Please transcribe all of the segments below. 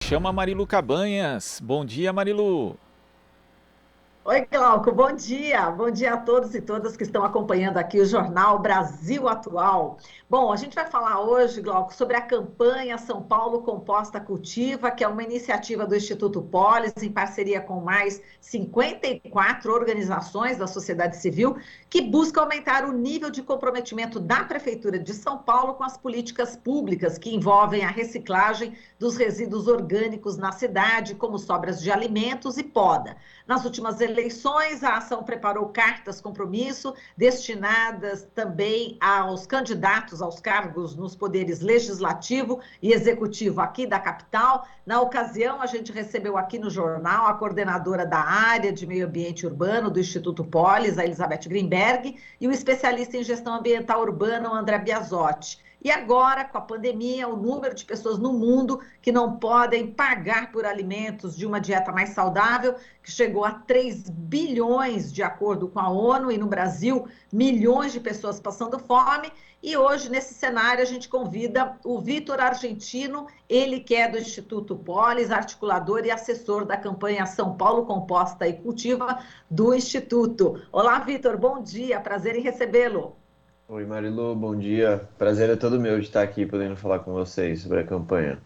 chama Marilu Cabanhas. Bom dia, Marilu. Oi, Glauco, bom dia. Bom dia a todos e todas que estão acompanhando aqui o Jornal Brasil Atual. Bom, a gente vai falar hoje, Glauco, sobre a campanha São Paulo Composta Cultiva, que é uma iniciativa do Instituto Polis, em parceria com mais 54 organizações da sociedade civil, que busca aumentar o nível de comprometimento da Prefeitura de São Paulo com as políticas públicas que envolvem a reciclagem dos resíduos orgânicos na cidade, como sobras de alimentos e poda. Nas últimas eleições, a ação preparou cartas compromisso destinadas também aos candidatos aos cargos nos poderes legislativo e executivo aqui da capital. Na ocasião, a gente recebeu aqui no jornal a coordenadora da área de meio ambiente urbano do Instituto Polis, a Elizabeth Greenberg, e o especialista em gestão ambiental urbana, o André Biasotti. E agora, com a pandemia, o número de pessoas no mundo que não podem pagar por alimentos de uma dieta mais saudável, que chegou a 3 bilhões, de acordo com a ONU, e no Brasil, milhões de pessoas passando fome. E hoje, nesse cenário, a gente convida o Vitor Argentino, ele que é do Instituto Polis, articulador e assessor da campanha São Paulo Composta e Cultiva do Instituto. Olá, Vitor, bom dia, prazer em recebê-lo. Oi, Marilu, bom dia. Prazer é todo meu de estar aqui podendo falar com vocês sobre a campanha.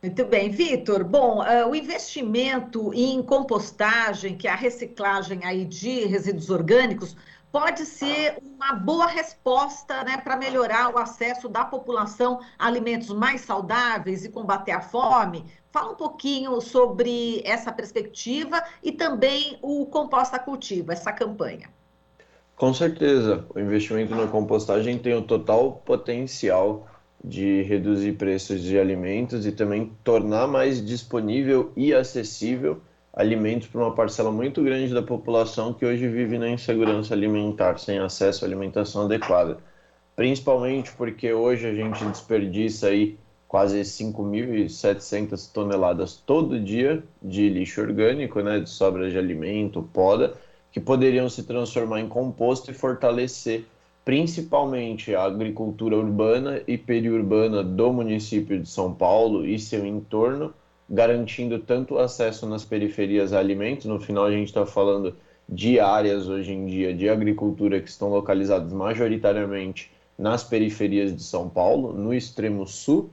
Muito bem, Vitor. Bom, o investimento em compostagem, que é a reciclagem aí de resíduos orgânicos, pode ser uma boa resposta, né, para melhorar o acesso da população a alimentos mais saudáveis e combater a fome. Fala um pouquinho sobre essa perspectiva e também o Composta Cultiva, essa campanha. Com certeza, o investimento na compostagem tem o total potencial de reduzir preços de alimentos e também tornar mais disponível e acessível alimentos para uma parcela muito grande da população que hoje vive na insegurança alimentar, sem acesso à alimentação adequada. Principalmente porque hoje a gente desperdiça aí quase 5.700 toneladas todo dia de lixo orgânico, né, de sobras de alimento, poda, que poderiam se transformar em composto e fortalecer principalmente a agricultura urbana e periurbana do município de São Paulo e seu entorno, garantindo tanto o acesso nas periferias a alimentos. No final, a gente está falando de áreas hoje em dia de agricultura que estão localizadas majoritariamente nas periferias de São Paulo, no extremo sul,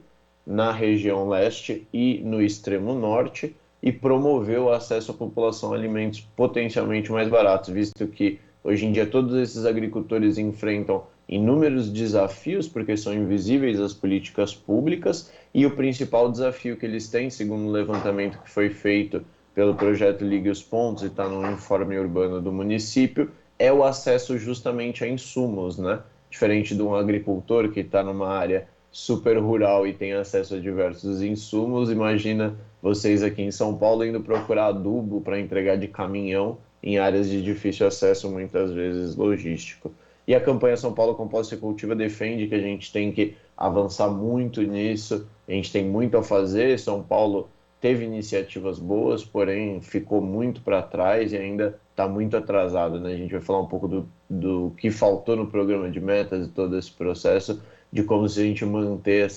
na região leste e no extremo norte, e promover o acesso à população a alimentos potencialmente mais baratos, visto que hoje em dia todos esses agricultores enfrentam inúmeros desafios, porque são invisíveis às políticas públicas, e o principal desafio que eles têm, segundo o levantamento que foi feito pelo projeto Ligue os Pontos e está no informe urbano do município, é o acesso justamente a insumos, né? Diferente de um agricultor que está numa área super rural e tem acesso a diversos insumos, imagina vocês aqui em São Paulo indo procurar adubo para entregar de caminhão em áreas de difícil acesso, muitas vezes logístico. E a campanha São Paulo Composta e Cultiva defende que a gente tem que avançar muito nisso, a gente tem muito a fazer. São Paulo teve iniciativas boas, porém ficou muito para trás e ainda está muito atrasado, né? A gente vai falar um pouco do que faltou no programa de metas e todo esse processo, de como se a gente manter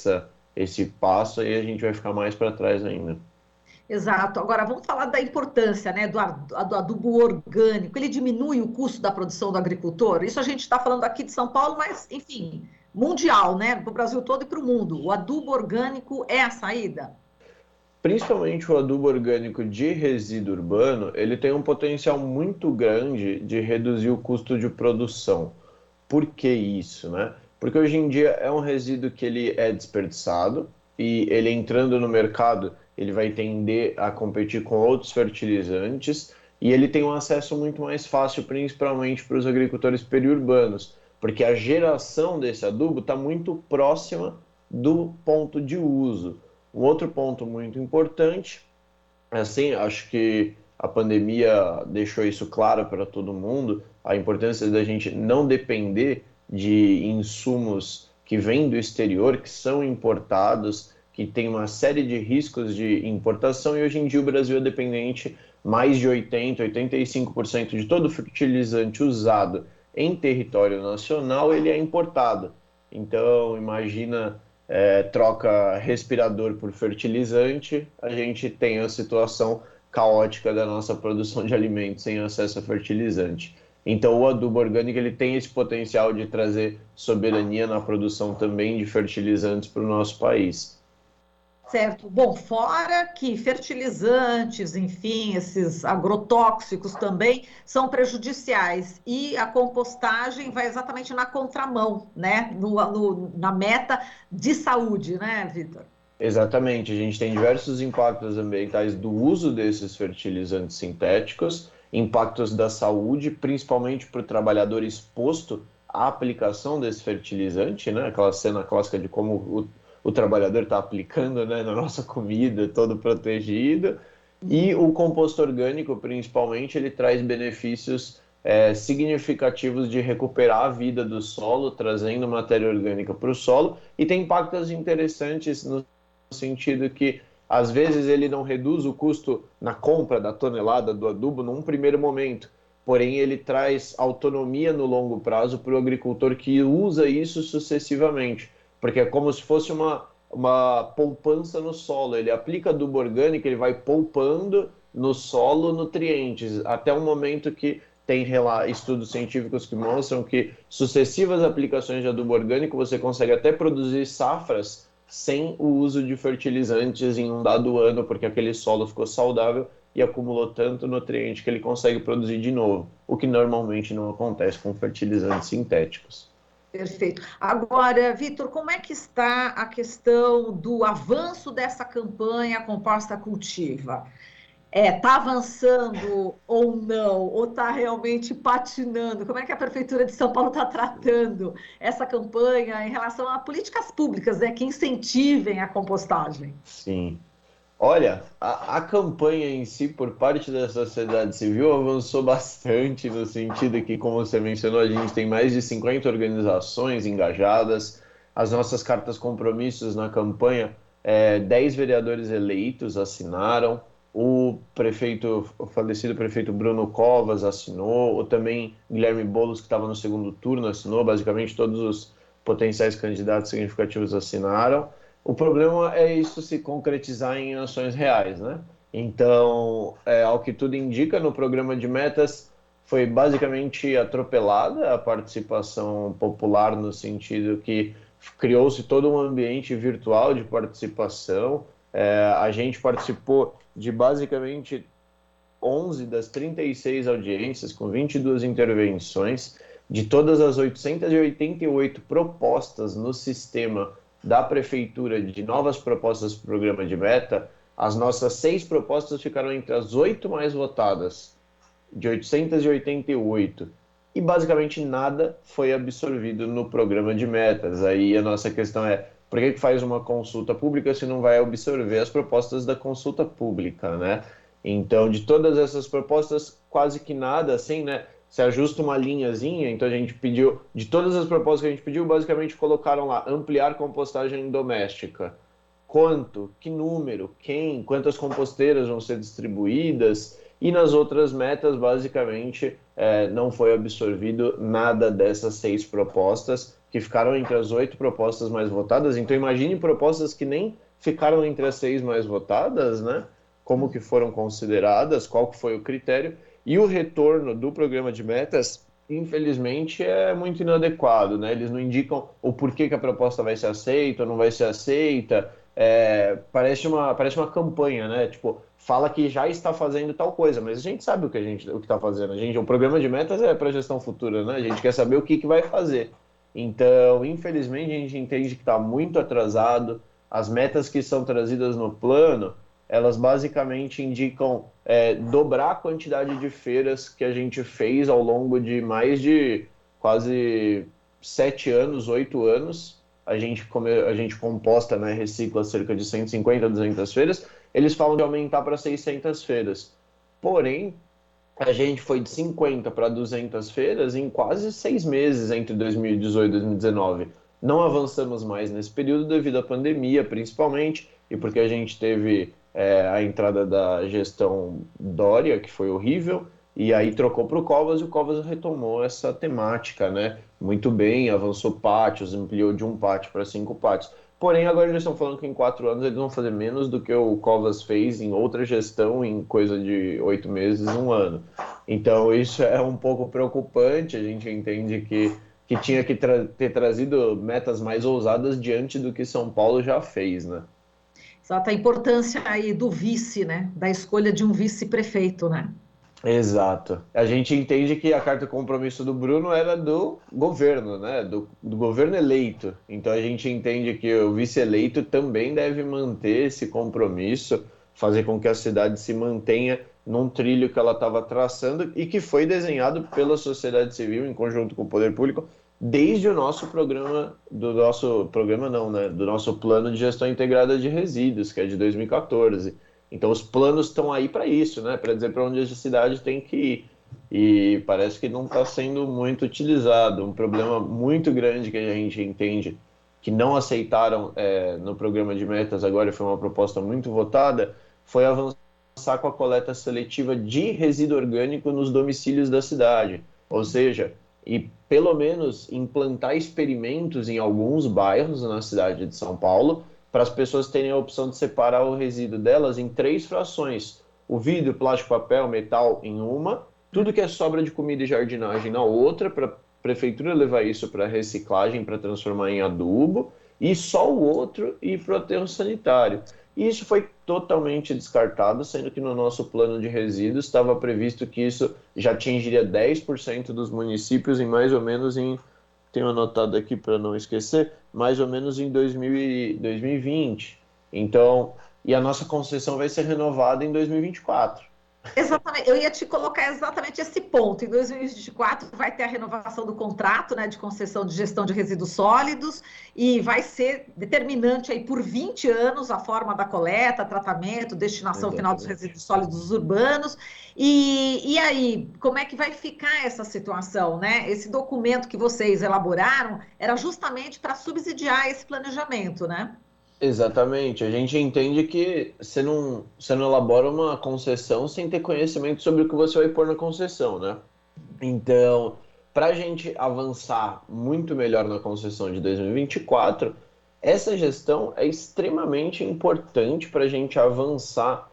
esse passo, aí a gente vai ficar mais para trás ainda. Exato. Agora, vamos falar da importância, né, do adubo orgânico. Ele diminui o custo da produção do agricultor? Isso a gente está falando aqui de São Paulo, mas, enfim, mundial, né, para o Brasil todo e para o mundo. O adubo orgânico é a saída? Principalmente o adubo orgânico de resíduo urbano, ele tem um potencial muito grande de reduzir o custo de produção. Por que isso, né? Porque hoje em dia é um resíduo que ele é desperdiçado e ele entrando no mercado, ele vai tender a competir com outros fertilizantes e ele tem um acesso muito mais fácil, principalmente para os agricultores periurbanos, porque a geração desse adubo está muito próxima do ponto de uso. Um outro ponto muito importante, assim, acho que a pandemia deixou isso claro para todo mundo, a importância da gente não depender de insumos que vêm do exterior, que são importados, que tem uma série de riscos de importação, e hoje em dia o Brasil é dependente mais de 80, 85% de todo fertilizante usado em território nacional, ele é importado. Então, imagina troca respirador por fertilizante, a gente tem a situação caótica da nossa produção de alimentos sem acesso a fertilizante. Então, o adubo orgânico ele tem esse potencial de trazer soberania na produção também de fertilizantes para o nosso país. Certo. Bom, fora que fertilizantes, enfim, esses agrotóxicos também são prejudiciais e a compostagem vai exatamente na contramão, né? Na meta de saúde, né, Vitor? Exatamente, a gente tem diversos impactos ambientais do uso desses fertilizantes sintéticos, impactos da saúde, principalmente para o trabalhador exposto à aplicação desse fertilizante, né? Aquela cena clássica de como o trabalhador está aplicando, né, na nossa comida, todo protegido. E o composto orgânico, principalmente, ele traz benefícios significativos de recuperar a vida do solo, trazendo matéria orgânica para o solo, e tem impactos interessantes no sentido que, às vezes, ele não reduz o custo na compra da tonelada do adubo num primeiro momento, porém ele traz autonomia no longo prazo para o agricultor que usa isso sucessivamente, porque é como se fosse uma poupança no solo. Ele aplica adubo orgânico, ele vai poupando no solo nutrientes, até o momento que tem estudos científicos que mostram que sucessivas aplicações de adubo orgânico você consegue até produzir safras sem o uso de fertilizantes em um dado ano, porque aquele solo ficou saudável e acumulou tanto nutriente que ele consegue produzir de novo, o que normalmente não acontece com fertilizantes sintéticos. Perfeito. Agora, Vitor, como é que está a questão do avanço dessa campanha Composta Cultiva? Está avançando ou não? Ou está realmente patinando? Como é que a Prefeitura de São Paulo está tratando essa campanha em relação a políticas públicas, né, que incentivem a compostagem? Sim. Olha, a campanha em si, por parte da sociedade civil, avançou bastante no sentido que, como você mencionou, a gente tem mais de 50 organizações engajadas, as nossas cartas compromissos na campanha, 10 vereadores eleitos assinaram, o falecido prefeito Bruno Covas assinou, o também Guilherme Boulos, que estava no segundo turno, assinou, basicamente todos os potenciais candidatos significativos assinaram. O problema é isso se concretizar em ações reais, né? Então, ao que tudo indica, no programa de metas foi basicamente atropelada a participação popular, no sentido que criou-se todo um ambiente virtual de participação. A gente participou de basicamente 11 das 36 audiências, com 22 intervenções, de todas as 888 propostas no sistema da Prefeitura de novas propostas para o programa de meta, as nossas 6 propostas ficaram entre as 8 mais votadas, de 888, e basicamente nada foi absorvido no programa de metas. Aí a nossa questão é, por que faz uma consulta pública se não vai absorver as propostas da consulta pública, né? Então, de todas essas propostas, quase que nada, assim, né? Se ajusta uma linhazinha, então a gente pediu, de todas as propostas que a gente pediu, basicamente colocaram lá, ampliar compostagem doméstica. Quanto, que número, quem, quantas composteiras vão ser distribuídas, e nas outras metas, basicamente, não foi absorvido nada dessas 6 propostas, que ficaram entre as 8 propostas mais votadas. Então imagine propostas que nem ficaram entre as 6 mais votadas, né? Como que foram consideradas, qual que foi o critério, e o retorno do programa de metas, infelizmente, é muito inadequado, né? Eles não indicam o porquê que a proposta vai ser aceita ou não vai ser aceita. Parece uma campanha, né? Tipo, fala que já está fazendo tal coisa, mas a gente sabe o que está fazendo. O programa de metas é para gestão futura, né? A gente quer saber o que vai fazer. Então, infelizmente, a gente entende que está muito atrasado. As metas que são trazidas no plano, elas basicamente indicam dobrar a quantidade de feiras que a gente fez ao longo de mais de quase 7 anos, 8 anos. A gente composta, né, recicla cerca de 150 a 200 feiras. Eles falam de aumentar para 600 feiras. Porém, a gente foi de 50 para 200 feiras em quase 6 meses entre 2018 e 2019. Não avançamos mais nesse período devido à pandemia, principalmente, e porque a gente teve a entrada da gestão Dória, que foi horrível, e aí trocou para o Covas, e o Covas retomou essa temática, né? Muito bem, avançou pátios, ampliou de 1 pátio para 5 pátios. Porém, agora eles estão falando que em 4 anos eles vão fazer menos do que o Covas fez em outra gestão em coisa de 8 meses, 1 ano. Então, isso é um pouco preocupante. A gente entende que tinha que ter trazido metas mais ousadas diante do que São Paulo já fez, né? Exato, a importância aí do vice, né? Da escolha de um vice-prefeito, né? Exato. A gente entende que a carta de compromisso do Bruno era do governo, né? Do governo eleito. Então a gente entende que o vice-eleito também deve manter esse compromisso, fazer com que a cidade se mantenha num trilho que ela estava traçando e que foi desenhado pela sociedade civil em conjunto com o poder público desde o nosso programa, do nosso programa não, né? Do nosso plano de gestão integrada de resíduos, que é de 2014. Então, os planos estão aí para isso, né? Para dizer para onde a cidade tem que ir. E parece que não está sendo muito utilizado. Um problema muito grande que a gente entende que não aceitaram no programa de metas agora, e foi uma proposta muito votada, foi avançar com a coleta seletiva de resíduo orgânico nos domicílios da cidade. Ou seja, e pelo menos implantar experimentos em alguns bairros na cidade de São Paulo, para as pessoas terem a opção de separar o resíduo delas em 3 frações: o vidro, plástico, papel, metal em uma, tudo que é sobra de comida e jardinagem na outra, para a prefeitura levar isso para reciclagem, para transformar em adubo, e só o outro ir para o aterro sanitário. E isso foi totalmente descartado, sendo que no nosso plano de resíduos estava previsto que isso já atingiria 10% dos municípios em mais ou menos tenho anotado aqui para não esquecer, mais ou menos em 2020. Então, e a nossa concessão vai ser renovada em 2024. Exatamente, eu ia te colocar exatamente esse ponto. Em 2024 vai ter a renovação do contrato, né, de concessão de gestão de resíduos sólidos e vai ser determinante aí por 20 anos a forma da coleta, tratamento, destinação final dos Exatamente. resíduos sólidos urbanos. E aí, como é que vai ficar essa situação, né? Esse documento que vocês elaboraram era justamente para subsidiar esse planejamento, né? Exatamente. A gente entende que você não elabora uma concessão sem ter conhecimento sobre o que você vai pôr na concessão, né? Então, para a gente avançar muito melhor na concessão de 2024, essa gestão é extremamente importante para a gente avançar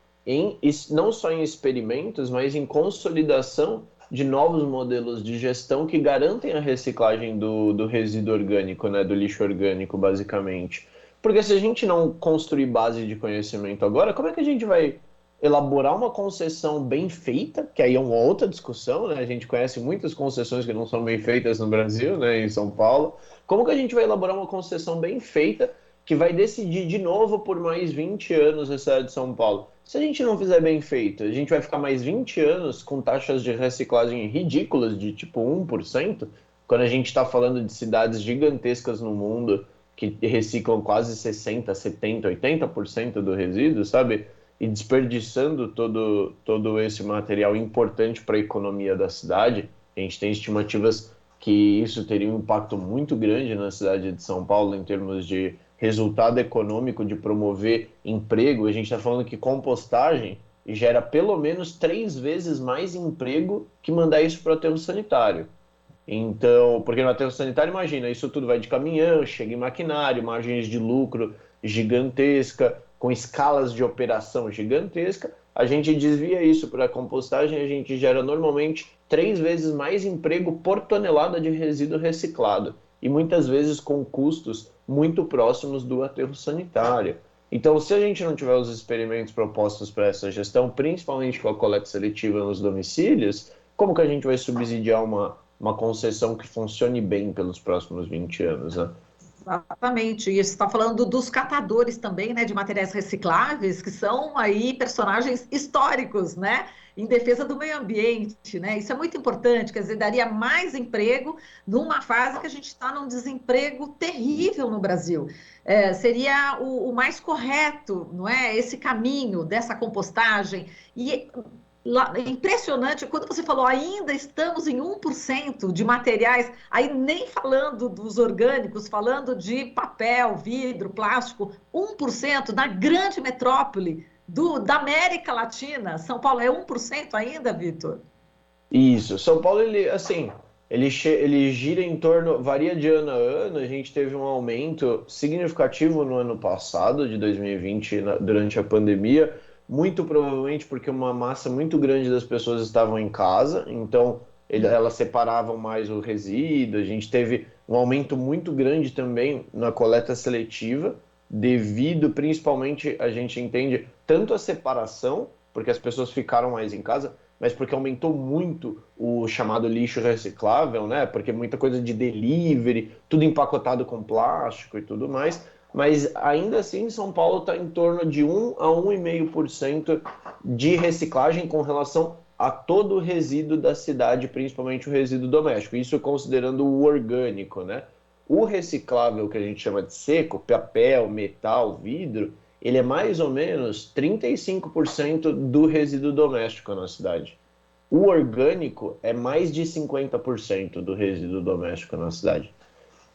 não só em experimentos, mas em consolidação de novos modelos de gestão que garantem a reciclagem do resíduo orgânico, né, do lixo orgânico, basicamente. Porque se a gente não construir base de conhecimento agora, como é que a gente vai elaborar uma concessão bem feita, que aí é uma outra discussão, né? A gente conhece muitas concessões que não são bem feitas no Brasil, né, em São Paulo. Como que a gente vai elaborar uma concessão bem feita que vai decidir de novo por mais 20 anos a cidade de São Paulo? Se a gente não fizer bem feito, a gente vai ficar mais 20 anos com taxas de reciclagem ridículas de tipo 1%, quando a gente está falando de cidades gigantescas no mundo que reciclam quase 60, 70, 80% do resíduo, sabe? E desperdiçando todo esse material importante para a economia da cidade. A gente tem estimativas que isso teria um impacto muito grande na cidade de São Paulo em termos de resultado econômico, de promover emprego. A gente está falando que compostagem gera pelo menos 3 vezes mais emprego que mandar isso para o aterro sanitário. Então, porque no aterro sanitário, imagina, isso tudo vai de caminhão, chega em maquinário, margens de lucro gigantesca, com escalas de operação gigantesca, a gente desvia isso para a compostagem, a gente gera normalmente 3 vezes mais emprego por tonelada de resíduo reciclado, e muitas vezes com custos muito próximos do aterro sanitário. Então, se a gente não tiver os experimentos propostos para essa gestão, principalmente com a coleta seletiva nos domicílios, como que a gente vai subsidiar uma concessão que funcione bem pelos próximos 20 anos, né? Exatamente, e você está falando dos catadores também, né, de materiais recicláveis, que são aí personagens históricos, né, em defesa do meio ambiente, né, isso é muito importante, quer dizer, daria mais emprego numa fase que a gente está num desemprego terrível no Brasil. Seria o mais correto, não é, esse caminho dessa compostagem, e impressionante, quando você falou ainda estamos em 1% de materiais, aí nem falando dos orgânicos, falando de papel, vidro, plástico, 1% na grande metrópole da América Latina. São Paulo é 1% ainda, Vitor? Isso. São Paulo, ele, assim, ele gira em torno, varia de ano a ano. A gente teve um aumento significativo no ano passado, de 2020, durante a pandemia, muito provavelmente porque uma massa muito grande das pessoas estavam em casa, então elas separavam mais o resíduo. A gente teve um aumento muito grande também na coleta seletiva, devido principalmente, a gente entende, tanto a separação, porque as pessoas ficaram mais em casa, mas porque aumentou muito o chamado lixo reciclável, né? Porque muita coisa de delivery, tudo empacotado com plástico e tudo mais. Mas ainda assim, São Paulo está em torno de 1 a 1,5% de reciclagem com relação a todo o resíduo da cidade, principalmente o resíduo doméstico. Isso considerando o orgânico, né? O reciclável, que a gente chama de seco, papel, metal, vidro, ele é mais ou menos 35% do resíduo doméstico na cidade. O orgânico é mais de 50% do resíduo doméstico na cidade.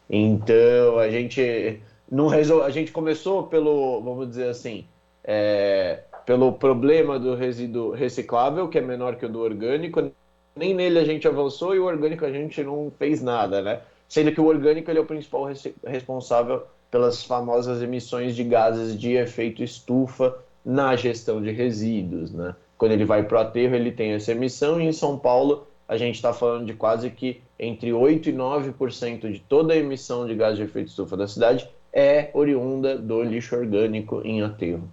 Então, a gente não a gente começou pelo, vamos dizer assim, pelo problema do resíduo reciclável, que é menor que o do orgânico. Nem nele a gente avançou e o orgânico a gente não fez nada, né? Sendo que o orgânico ele é o principal responsável pelas famosas emissões de gases de efeito estufa na gestão de resíduos, né? Quando ele vai para o aterro, ele tem essa emissão, e em São Paulo a gente está falando de quase que entre 8% e 9% de toda a emissão de gás de efeito estufa da cidade é oriunda do lixo orgânico em aterro.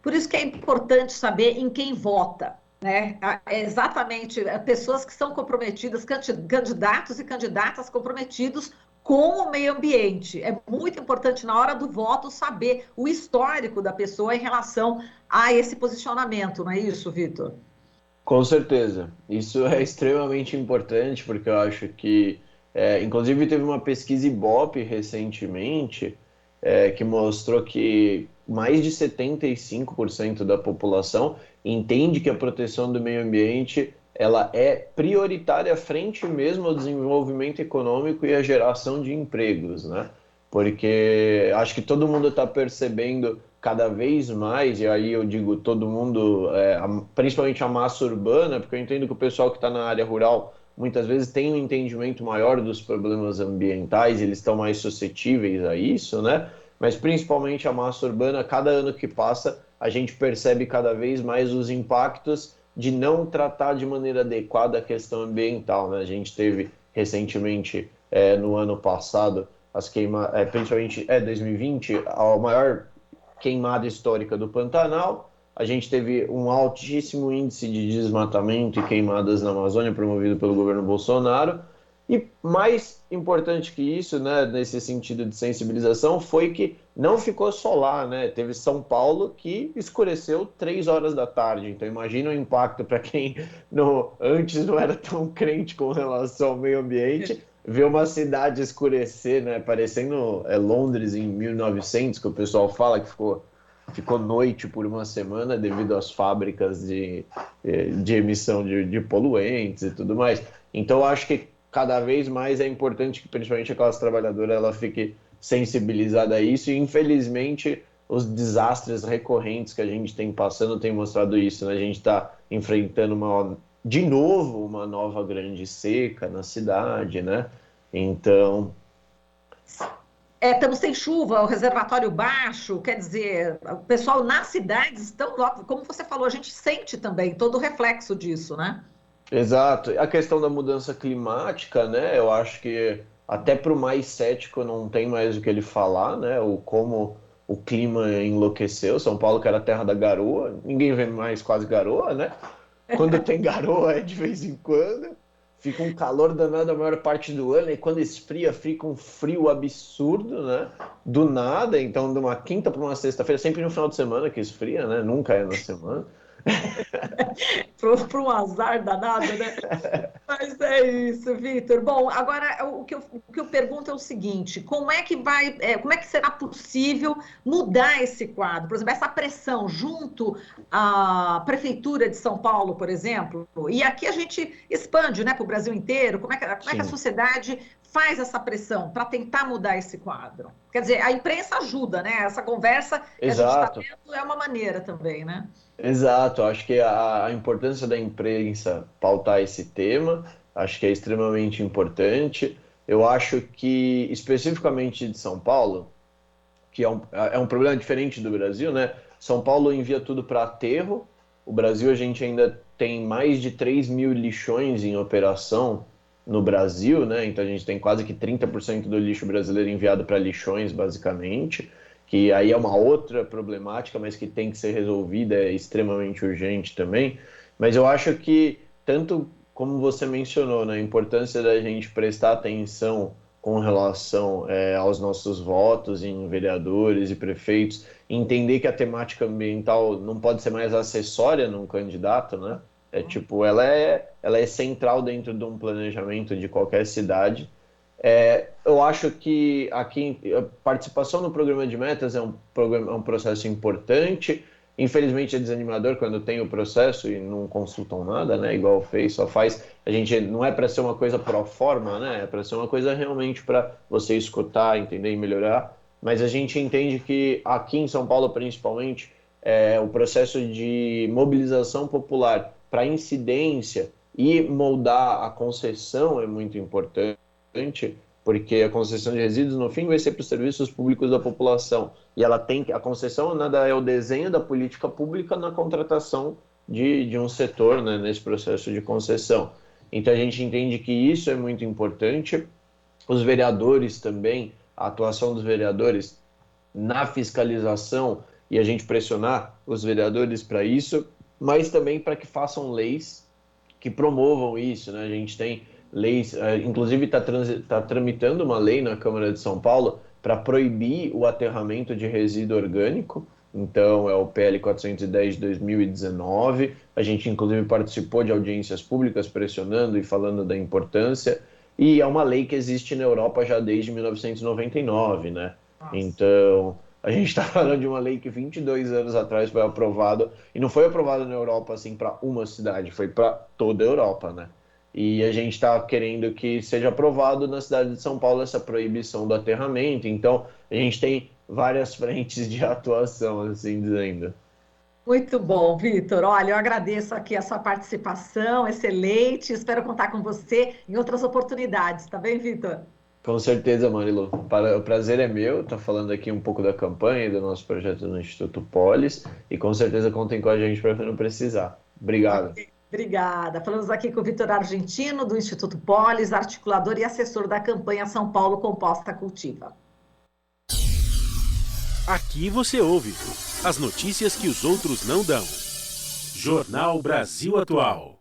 Por isso que é importante saber em quem vota, né? É exatamente pessoas que são comprometidas, candidatos e candidatas comprometidos com o meio ambiente. É muito importante na hora do voto saber o histórico da pessoa em relação a esse posicionamento, não é isso, Vitor? Com certeza. Isso é extremamente importante, porque eu acho que, inclusive, teve uma pesquisa Ibope recentemente, que mostrou que mais de 75% da população entende que a proteção do meio ambiente ela é prioritária frente mesmo ao desenvolvimento econômico e à geração de empregos, né? Porque acho que todo mundo está percebendo cada vez mais, e aí eu digo todo mundo, principalmente a massa urbana, porque eu entendo que o pessoal que está na área rural muitas vezes tem um entendimento maior dos problemas ambientais, eles estão mais suscetíveis a isso, né? Mas principalmente a massa urbana, cada ano que passa, a gente percebe cada vez mais os impactos de não tratar de maneira adequada a questão ambiental, né? A gente teve recentemente, no ano passado, principalmente 2020, a maior queimada histórica do Pantanal. A gente teve um altíssimo índice de desmatamento e queimadas na Amazônia promovido pelo governo Bolsonaro. E mais importante que isso, né, nesse sentido de sensibilização, foi que não ficou só lá, né? Teve São Paulo que escureceu 3 horas da tarde. Então imagina o impacto para quem antes não era tão crente com relação ao meio ambiente, ver uma cidade escurecer, né? Parecendo Londres em 1900, que o pessoal fala que ficou noite por uma semana devido às fábricas de emissão de poluentes e tudo mais. Então, eu acho que cada vez mais é importante que, principalmente a classe trabalhadora, ela fique sensibilizada a isso. E, infelizmente, os desastres recorrentes que a gente tem passando têm mostrado isso, né? A gente está enfrentando de novo uma nova grande seca na cidade, né? Então, estamos sem chuva, o reservatório baixo, quer dizer, o pessoal nas cidades estão, como você falou, a gente sente também todo o reflexo disso, né? exato. A questão da mudança climática, né? Eu acho que até para o mais cético não tem mais o que ele falar, né? Como o clima enlouqueceu. São Paulo, que era a terra da garoa, ninguém vê mais quase garoa, né? Quando tem garoa é de vez em quando. Fica um calor danado a maior parte do ano, e quando esfria, fica um frio absurdo, né? Do nada, então de uma quinta para uma sexta-feira, sempre no final de semana que esfria, né? Nunca é na semana. Para um azar danado, né? Mas é isso, Vitor. Bom, agora o que eu pergunto é o seguinte: como é que será possível mudar esse quadro? Por exemplo, essa pressão junto à Prefeitura de São Paulo, por exemplo, e aqui a gente expande, né, para o Brasil inteiro. Como é que a Sim, sociedade faz essa pressão para tentar mudar esse quadro? Quer dizer, a imprensa ajuda, né? Essa conversa que a gente está exato. tendo é uma maneira também, né? Exato, acho que a importância da imprensa pautar esse tema, acho que é extremamente importante. Eu acho que, especificamente de São Paulo, que é um problema diferente do Brasil, né? São Paulo envia tudo para aterro, o Brasil a gente ainda tem mais de 3 mil lixões em operação no Brasil, né? Então a gente tem quase que 30% do lixo brasileiro enviado para lixões, basicamente, que aí é uma outra problemática, mas que tem que ser resolvida, é extremamente urgente também. Mas eu acho que, tanto como você mencionou, né, a importância da gente prestar atenção com relação aos nossos votos em vereadores e prefeitos, entender que a temática ambiental não pode ser mais acessória num candidato, né? Tipo, ela é central dentro de um planejamento de qualquer cidade. Eu acho que aqui a participação no programa de metas é um processo importante. Infelizmente é desanimador quando tem o processo e não consultam nada, né? Igual fez, só faz. A gente não é para ser uma coisa pro forma, né? É para ser uma coisa realmente para você escutar, entender e melhorar. Mas a gente entende que aqui em São Paulo, principalmente, o processo de mobilização popular para incidência e moldar a concessão é muito importante, porque a concessão de resíduos, no fim, vai ser para os serviços públicos da população. E ela tem a concessão nada é o desenho da política pública na contratação de um setor, né, nesse processo de concessão. Então a gente entende que isso é muito importante. Os vereadores também, a atuação dos vereadores na fiscalização e a gente pressionar os vereadores para isso, mas também para que façam leis que promovam isso, né? A gente tem leis, inclusive está tramitando uma lei na Câmara de São Paulo para proibir o aterramento de resíduo orgânico. Então, é o PL 410 de 2019. A gente, inclusive, participou de audiências públicas pressionando e falando da importância. E é uma lei que existe na Europa já desde 1999, né? Nossa. Então, a gente está falando de uma lei que 22 anos atrás foi aprovada, e não foi aprovada na Europa assim para uma cidade, foi para toda a Europa, né? E a gente está querendo que seja aprovado na cidade de São Paulo essa proibição do aterramento. Então, a gente tem várias frentes de atuação, assim dizendo. Muito bom, Vitor. Olha, eu agradeço aqui a sua participação, excelente. Espero contar com você em outras oportunidades, tá bem, Vitor? Com certeza, Marilu. O prazer é meu estar falando aqui um pouco da campanha e do nosso projeto no Instituto Polis. E com certeza contem com a gente para quando precisar. Obrigado. Okay. Obrigada. Falamos aqui com o Vitor Argentino, do Instituto Polis, articulador e assessor da campanha São Paulo Composta Cultiva. Aqui você ouve as notícias que os outros não dão. Jornal Brasil Atual.